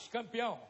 Soares, campeão,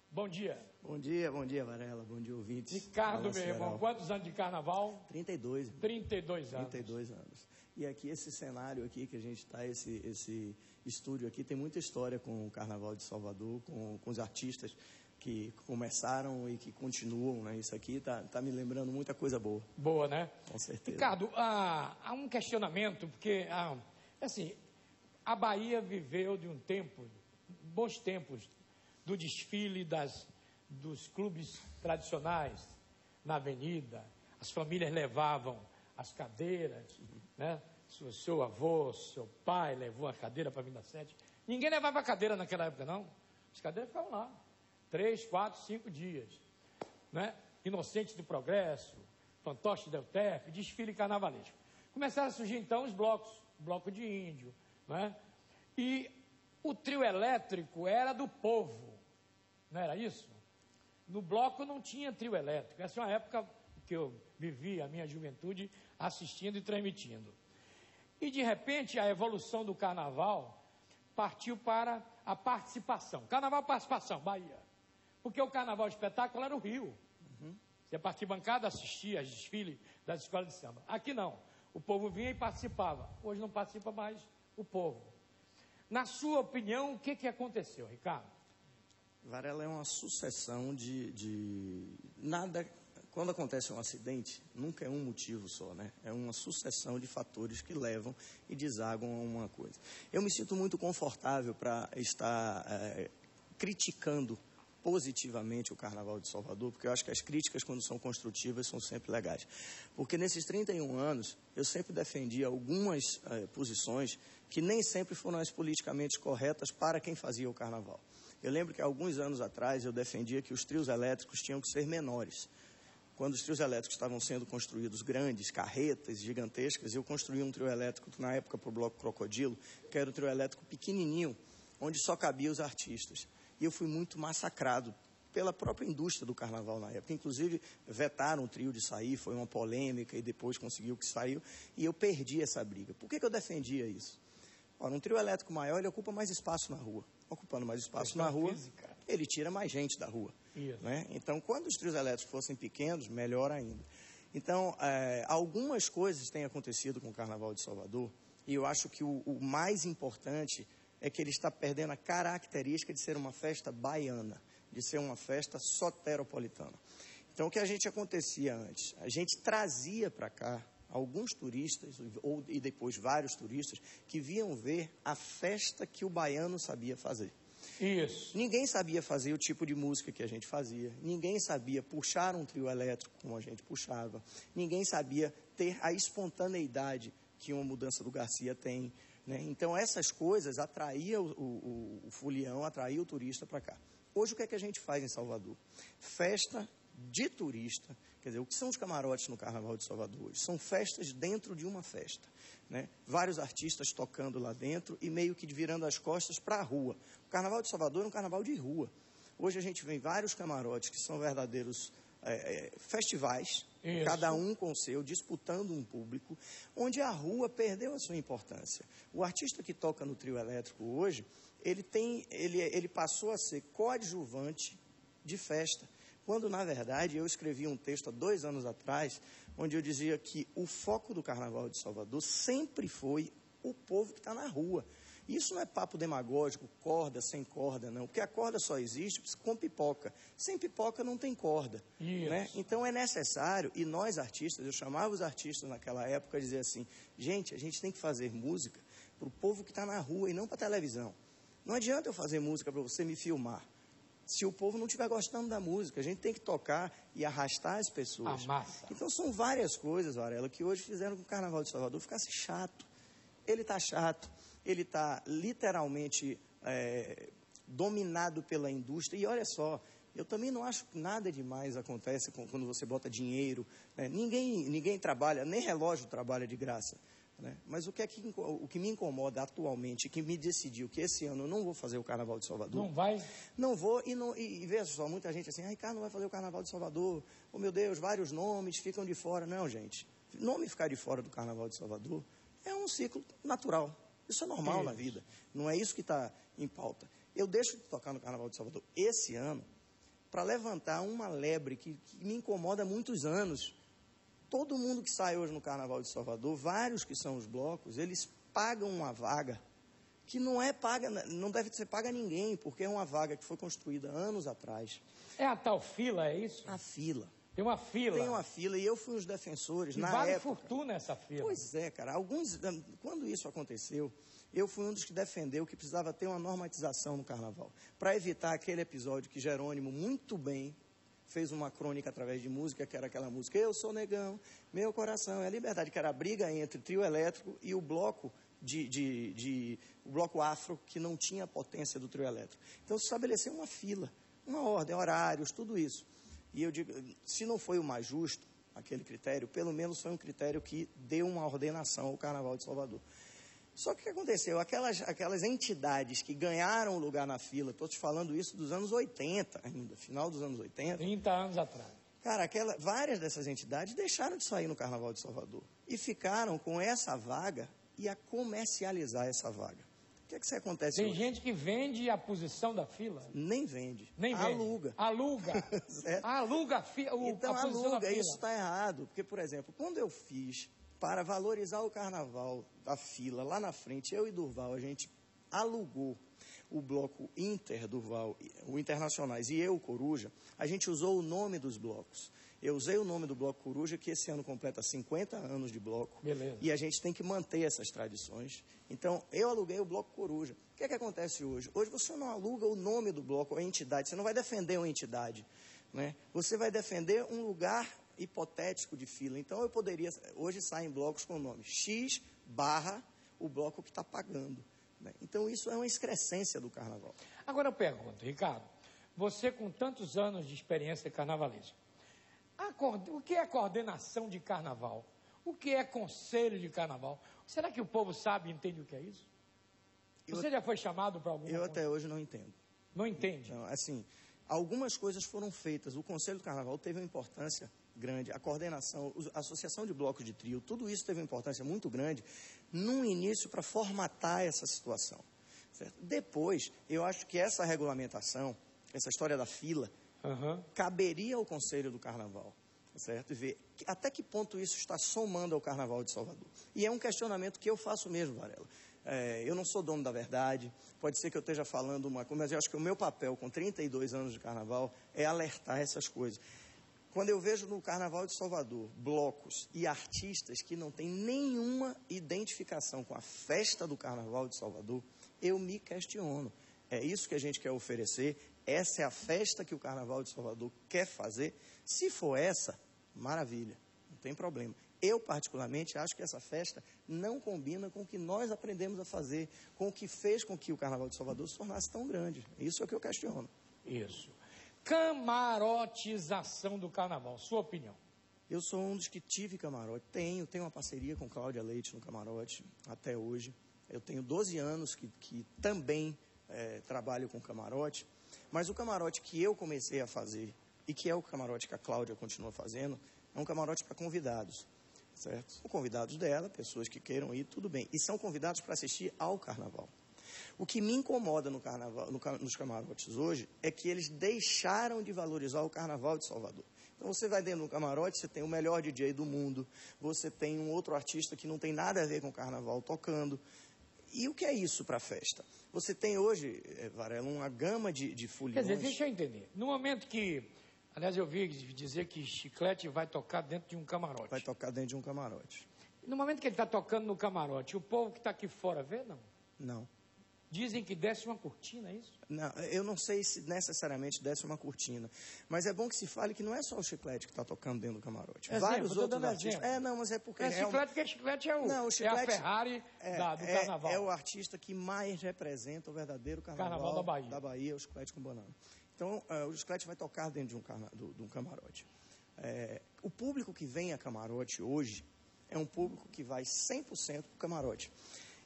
bom dia. Bom dia, Varela, bom dia, ouvintes. Ricardo, meu irmão, quantos anos de carnaval? 32. 32 anos. 32 anos. E aqui, esse cenário aqui que a gente está, esse estúdio aqui, tem muita história com o Carnaval de Salvador, com os artistas que começaram e que continuam, né? Isso aqui tá me lembrando muita coisa boa. Boa, né? Com certeza. Ricardo, há um questionamento, porque, assim, a Bahia viveu de um tempo, bons tempos, do desfile dos clubes tradicionais na avenida. As famílias levavam as cadeiras, né? Seu avô, seu pai levou a cadeira para a Avenida 7. Ninguém levava a cadeira naquela época, não. As cadeiras ficavam lá. 3, 4, 5 dias, né? Inocentes do Progresso, Fantoche Del Tef, desfile carnavalesco. Começaram a surgir então os blocos, bloco de índio, né? E o trio elétrico era do povo, não era isso? No bloco não tinha trio elétrico. Essa é uma época que eu vivi a minha juventude assistindo e transmitindo. E de repente a evolução do carnaval partiu para a participação. Carnaval participação, Bahia. Porque o carnaval espetáculo era o Rio. Você ia para bancada, assistia aos desfiles das escolas de samba. Aqui não. O povo vinha e participava. Hoje não participa mais o povo. Na sua opinião, o que aconteceu, Ricardo? Varela, é uma sucessão de nada. Quando acontece um acidente, nunca é um motivo só, né? É uma sucessão de fatores que levam e desaguam a uma coisa. Eu me sinto muito confortável para estar criticando positivamente o Carnaval de Salvador, porque eu acho que as críticas, quando são construtivas, são sempre legais. Porque nesses 31 anos, eu sempre defendi algumas posições que nem sempre foram as politicamente corretas para quem fazia o Carnaval. Eu lembro que alguns anos atrás eu defendia que os trios elétricos tinham que ser menores. Quando os trios elétricos estavam sendo construídos grandes, carretas gigantescas, eu construí um trio elétrico, na época para o Bloco Crocodilo, que era um trio elétrico pequenininho, onde só cabia os artistas. E eu fui muito massacrado pela própria indústria do carnaval na época. Inclusive, vetaram o trio de sair, foi uma polêmica e depois conseguiu que saiu. E eu perdi essa briga. Por que eu defendia isso? Ora, um trio elétrico maior, ele ocupa mais espaço na rua. Ocupando mais espaço na rua, ele tira mais gente da rua. Né? Então, quando os trios elétricos fossem pequenos, melhor ainda. Então, algumas coisas têm acontecido com o Carnaval de Salvador, e eu acho que o mais importante é que ele está perdendo a característica de ser uma festa baiana, de ser uma festa soteropolitana. Então, o que a gente acontecia antes? A gente trazia para cá alguns turistas, e depois vários turistas, que vinham ver a festa que o baiano sabia fazer. Isso. Ninguém sabia fazer o tipo de música que a gente fazia, ninguém sabia puxar um trio elétrico como a gente puxava, ninguém sabia ter a espontaneidade que uma Mudança do Garcia tem, né? Então essas coisas atraíam o folião, atraíam o turista para cá. Hoje o que é que a gente faz em Salvador? Festa de turista, quer dizer, o que são os camarotes no Carnaval de Salvador hoje? São festas dentro de uma festa, né? Vários artistas tocando lá dentro e meio que virando as costas para a rua. O Carnaval de Salvador é um carnaval de rua. Hoje a gente vê vários camarotes que são verdadeiros festivais, isso, cada um com o seu, disputando um público, onde a rua perdeu a sua importância. O artista que toca no trio elétrico hoje, ele passou a ser coadjuvante de festa, quando, na verdade, eu escrevi um texto há 2 anos atrás, onde eu dizia que o foco do Carnaval de Salvador sempre foi o povo que está na rua. Isso não é papo demagógico, corda, sem corda, não. Porque a corda só existe com pipoca. Sem pipoca não tem corda. Né? Então é necessário, e nós artistas, eu chamava os artistas naquela época a dizer assim, gente, a gente tem que fazer música para o povo que está na rua e não para a televisão. Não adianta eu fazer música para você me filmar. Se o povo não estiver gostando da música, a gente tem que tocar e arrastar as pessoas. A massa. Então são várias coisas, Varela, que hoje fizeram com o Carnaval de Salvador ficasse chato. Ele está chato, ele está literalmente dominado pela indústria. E olha só, eu também não acho que nada demais acontece quando você bota dinheiro. Né? Ninguém trabalha, nem relógio trabalha de graça. Né? Mas o que me incomoda atualmente, que me decidiu que esse ano eu não vou fazer o Carnaval de Salvador. Não vai? Não vou, e veja só, muita gente assim, Ricardo não vai fazer o Carnaval de Salvador. Oh meu Deus, vários nomes ficam de fora. Não, gente, nome ficar de fora do Carnaval de Salvador é um ciclo natural. Isso é normal na vida, não é isso que está em pauta. Eu deixo de tocar no Carnaval de Salvador esse ano para levantar uma lebre que me incomoda há muitos anos. Todo mundo que sai hoje no Carnaval de Salvador, vários que são os blocos, eles pagam uma vaga que não é paga, não deve ser paga a ninguém, porque é uma vaga que foi construída anos atrás. É a tal fila, é isso? A fila. Tem uma fila. Tem uma fila, e eu fui um dos defensores e na vale época. fortuna essa fila. Pois é, cara. Quando isso aconteceu, eu fui um dos que defendeu que precisava ter uma normatização no Carnaval, para evitar aquele episódio que Jerônimo muito bem fez uma crônica através de música, que era aquela música Eu Sou Negão, Meu Coração é a Liberdade, que era a briga entre trio elétrico e o bloco o bloco afro, que não tinha a potência do trio elétrico. Então se estabeleceu uma fila, uma ordem, horários, tudo isso. E eu digo, se não foi o mais justo, aquele critério, pelo menos foi um critério que deu uma ordenação ao Carnaval de Salvador. Só que o que aconteceu? Aquelas entidades que ganharam o lugar na fila, estou te falando isso dos anos 80 ainda, final dos anos 80. 30 anos atrás. Cara, várias dessas entidades deixaram de sair no Carnaval de Salvador e ficaram com essa vaga e a comercializar essa vaga. O que é que acontece Tem hoje? gente que vende a posição da fila. Nem vende. Nem vende. Aluga. Aluga. Aluga então, a posição aluga. da fila. Isso está errado. Porque, por exemplo, quando eu fiz para valorizar o Carnaval da fila, lá na frente, eu e Durval, a gente alugou o bloco Durval, o Internacionais, e eu, o Coruja, a gente usou o nome dos blocos. Eu usei o nome do Bloco Coruja, que esse ano completa 50 anos de bloco. Beleza. E a gente tem que manter essas tradições. Então, eu aluguei o Bloco Coruja. O que é que acontece hoje? Hoje você não aluga o nome do bloco, a entidade. Você não vai defender uma entidade, né? Você vai defender um lugar hipotético de fila. Então, eu poderia... Hoje saem blocos com o nome X barra o bloco que está pagando, né? Então, isso é uma excrescência do Carnaval. Agora eu pergunto, Ricardo, você com tantos anos de experiência carnavalesca, o que é coordenação de carnaval? O que é conselho de carnaval? Será que o povo sabe e entende o que é isso? Você já foi chamado para alguma coisa? Eu até hoje não entendo. Não entende? Não, assim, algumas coisas foram feitas. O Conselho do Carnaval teve uma importância grande. A coordenação, a associação de blocos de trio, tudo isso teve uma importância muito grande no início para formatar essa situação. Certo? Depois, eu acho que essa regulamentação, essa história da fila, caberia ao Conselho do Carnaval, certo? E ver até que ponto isso está somando ao Carnaval de Salvador. E é um questionamento que eu faço mesmo, Varela. Eu não sou dono da verdade, pode ser que eu esteja falando uma coisa, mas eu acho que o meu papel com 32 anos de Carnaval é alertar essas coisas. Quando eu vejo no Carnaval de Salvador blocos e artistas que não têm nenhuma identificação com a festa do Carnaval de Salvador, eu me questiono. É isso que a gente quer oferecer? Essa é a festa que o Carnaval de Salvador quer fazer? Se for essa, maravilha, não tem problema. Eu, particularmente, acho que essa festa não combina com o que nós aprendemos a fazer, com o que fez com que o Carnaval de Salvador se tornasse tão grande. Isso é o que eu questiono. Isso. Camarotização do Carnaval, sua opinião? Eu sou um dos que tive camarote. Tenho uma parceria com Cláudia Leite no camarote, até hoje. Eu tenho 12 anos que também trabalho com camarote. Mas o camarote que eu comecei a fazer, e que é o camarote que a Cláudia continua fazendo, é um camarote para convidados, certo? São convidados dela, pessoas que queiram ir, tudo bem. E são convidados para assistir ao Carnaval. O que me incomoda no Carnaval, nos camarotes hoje é que eles deixaram de valorizar o Carnaval de Salvador. Então você vai dentro do camarote, você tem o melhor DJ do mundo, você tem um outro artista que não tem nada a ver com o Carnaval tocando. E o que é isso para a festa? Você tem hoje, Varela, uma gama de foliões... Quer dizer, deixa eu entender. No momento que... Aliás, eu vi dizer que Chiclete vai tocar dentro de um camarote. Vai tocar dentro de um camarote. No momento que ele está tocando no camarote, o povo que está aqui fora vê, não? Não. Dizem que desce uma cortina, é isso? Não, eu não sei se necessariamente desce uma cortina. Mas é bom que se fale que não é só o Chiclete que está tocando dentro do camarote. Exemplo, vários outros artistas. Exemplo. Não, mas é porque... Chiclete, porque Chiclete é não, o Chiclete é a Ferrari do Carnaval. É o artista que mais representa o verdadeiro Carnaval da Bahia, o Chiclete com Banana. Então, o Chiclete vai tocar dentro de um camarote. O público que vem a camarote hoje é um público que vai 100% para o camarote.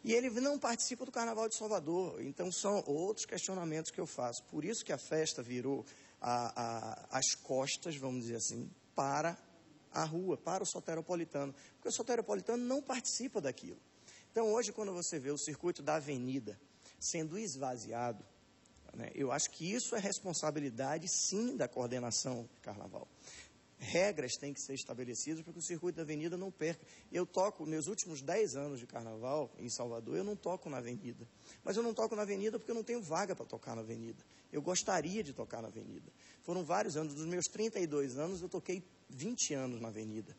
E ele não participa do Carnaval de Salvador. Então, são outros questionamentos que eu faço. Por isso que a festa virou as costas, vamos dizer assim, para a rua, para o soteropolitano. Porque o soteropolitano não participa daquilo. Então, hoje, quando você vê o circuito da avenida sendo esvaziado, né? Eu acho que isso é responsabilidade, sim, da coordenação de carnaval. Regras têm que ser estabelecidas para que o circuito da avenida não perca. Eu toco, meus últimos 10 anos de carnaval em Salvador, eu não toco na avenida. Mas eu não toco na avenida porque eu não tenho vaga para tocar na avenida. Eu gostaria de tocar na avenida. Foram vários anos, dos meus 32 anos, eu toquei 20 anos na avenida.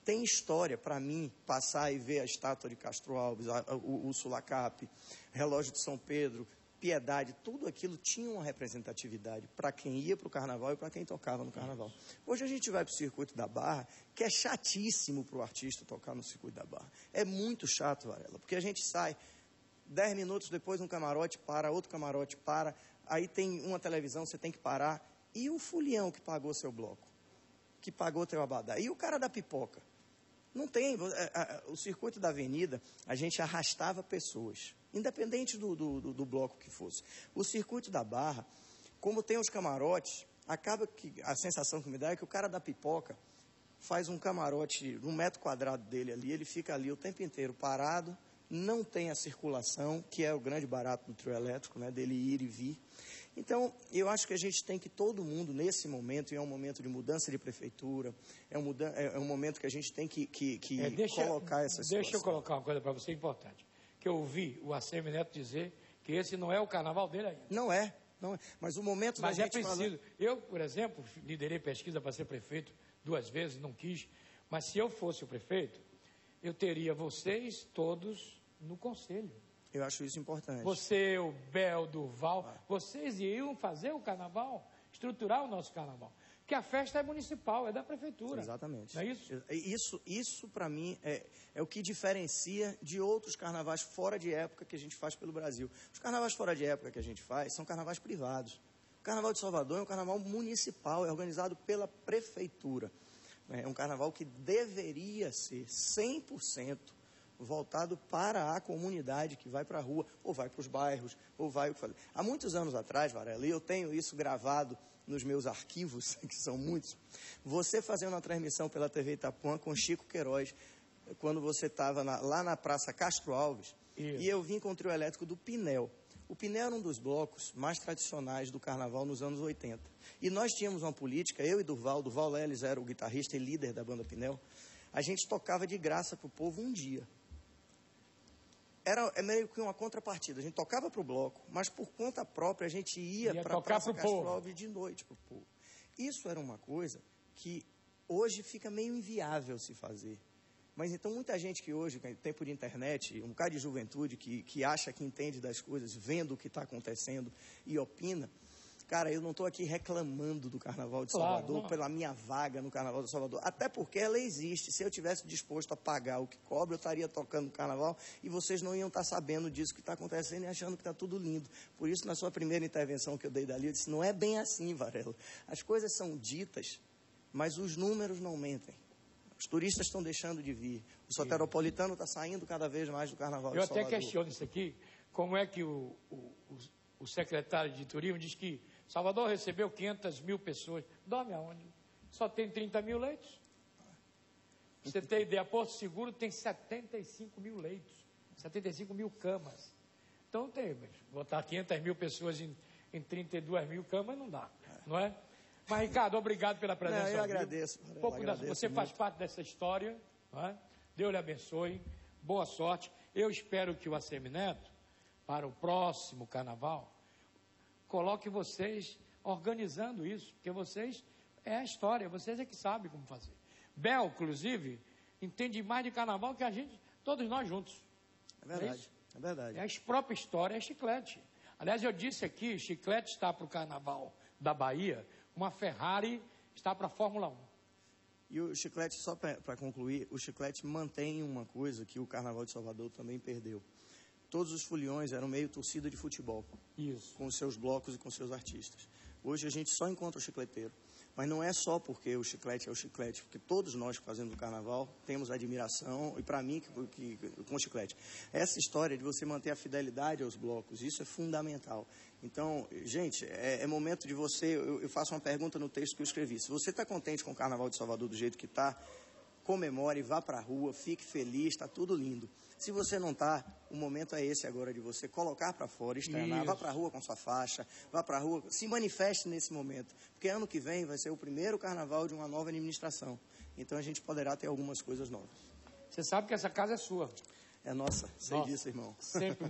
Tem história para mim passar e ver a estátua de Castro Alves, o Sulacap, relógio de São Pedro, Piedade, tudo aquilo tinha uma representatividade para quem ia para o carnaval e para quem tocava no carnaval. Hoje a gente vai para o circuito da Barra, que é chatíssimo para o artista tocar no circuito da Barra. É muito chato, Varela, porque a gente sai 10 minutos depois um camarote para, outro camarote para, aí tem uma televisão, você tem que parar. E o fulião que pagou seu bloco, que pagou teu abadá? E o cara da pipoca? Não tem. O circuito da avenida, a gente arrastava pessoas, independente do bloco que fosse. O circuito da Barra, como tem os camarotes, acaba que a sensação que me dá é que o cara da pipoca faz um camarote, 1 metro quadrado dele ali, ele fica ali o tempo inteiro parado, não tem a circulação, que é o grande barato do trio elétrico, né, dele ir e vir. Então, eu acho que a gente tem que, todo mundo, nesse momento, e é um momento de mudança de prefeitura, é um momento que a gente tem que colocar essa situação. Deixa eu colocar uma coisa para você importante, que eu ouvi o ACM Neto dizer que esse não é o carnaval dele ainda. Não é. Mas o momento da gente... Mas é preciso. Eu, por exemplo, liderei pesquisa para ser prefeito 2 vezes, não quis, mas se eu fosse o prefeito, eu teria vocês todos no conselho. Eu acho isso importante. Você, o Bel, Durval, vocês iam fazer o carnaval, estruturar o nosso carnaval. Porque a festa é municipal, é da prefeitura. Exatamente. Não é isso? Isso para mim, é o que diferencia de outros carnavais fora de época que a gente faz pelo Brasil. Os carnavais fora de época que a gente faz são carnavais privados. O Carnaval de Salvador é um carnaval municipal, é organizado pela prefeitura. É um carnaval que deveria ser 100% voltado para a comunidade que vai para a rua, ou vai para os bairros, ou vai... Há muitos anos atrás, Varela, e eu tenho isso gravado nos meus arquivos, que são muitos, você fazendo uma transmissão pela TV Itapuã com Chico Queiroz, quando você estava lá na Praça Castro Alves, e eu vim com o trio elétrico do Pinel. O Pinel era um dos blocos mais tradicionais do carnaval nos anos 80. E nós tínhamos uma política, eu e Durval Leles era o guitarrista e líder da banda Pinel, a gente tocava de graça para o povo um dia. É meio que uma contrapartida. A gente tocava para o bloco, mas por conta própria a gente ia para a Praça Castro Alves de noite para o povo. Isso era uma coisa que hoje fica meio inviável se fazer. Mas então muita gente que hoje, em tempo de internet, um bocado de juventude que acha que entende das coisas, vendo o que está acontecendo e opina, cara, eu não estou aqui reclamando do Carnaval de Salvador, pela minha vaga no Carnaval de Salvador, até porque ela existe. Se eu tivesse disposto a pagar o que cobra, eu estaria tocando no Carnaval e vocês não iam estar sabendo disso que está acontecendo e achando que está tudo lindo. Por isso, na sua primeira intervenção que eu dei dali, eu disse, não é bem assim, Varela. As coisas são ditas, mas os números não mentem. Os turistas estão deixando de vir. O soteropolitano está saindo cada vez mais do Carnaval de Salvador. Eu até questiono isso aqui, como é que o secretário de turismo diz que Salvador recebeu 500 mil pessoas. Dorme aonde? Só tem 30 mil leitos. Pra você ter ideia, Porto Seguro tem 75 mil leitos. 75 mil camas. Então, botar 500 mil pessoas em 32 mil camas não dá, não é? Mas, Ricardo, obrigado pela presença. Eu agradeço. Você faz parte dessa história, não é? Deus lhe abençoe, boa sorte. Eu espero que o ACM Neto, para o próximo carnaval, coloque vocês organizando isso, porque vocês é a história, vocês é que sabem como fazer. Bel, inclusive, entende mais de carnaval que a gente, todos nós juntos. É verdade, é verdade. É a própria história, é Chiclete. Aliás, eu disse aqui, Chiclete está para o carnaval da Bahia, uma Ferrari está para a Fórmula 1. E o Chiclete, só para concluir, o Chiclete mantém uma coisa que o Carnaval de Salvador também perdeu. Todos os foliões eram meio torcida de futebol. Isso. Com os seus blocos e com seus artistas. Hoje a gente só encontra o chicleteiro. Mas não é só porque o chiclete é o chiclete, porque todos nós que fazemos o carnaval temos admiração, e para mim, com o chiclete. Essa história de você manter a fidelidade aos blocos, isso é fundamental. Então, gente, é momento de você... Eu faço uma pergunta no texto que eu escrevi. Se você está contente com o Carnaval de Salvador do jeito que está, comemore, vá para a rua, fique feliz, está tudo lindo. Se você não está, o momento é esse agora de você colocar para fora, externar, Isso. vá para a rua com sua faixa, vá para a rua, se manifeste nesse momento, porque ano que vem vai ser o primeiro carnaval de uma nova administração, então a gente poderá ter algumas coisas novas. Você sabe que essa casa é sua. É nossa, sei Nossa. disso, irmão. Sempre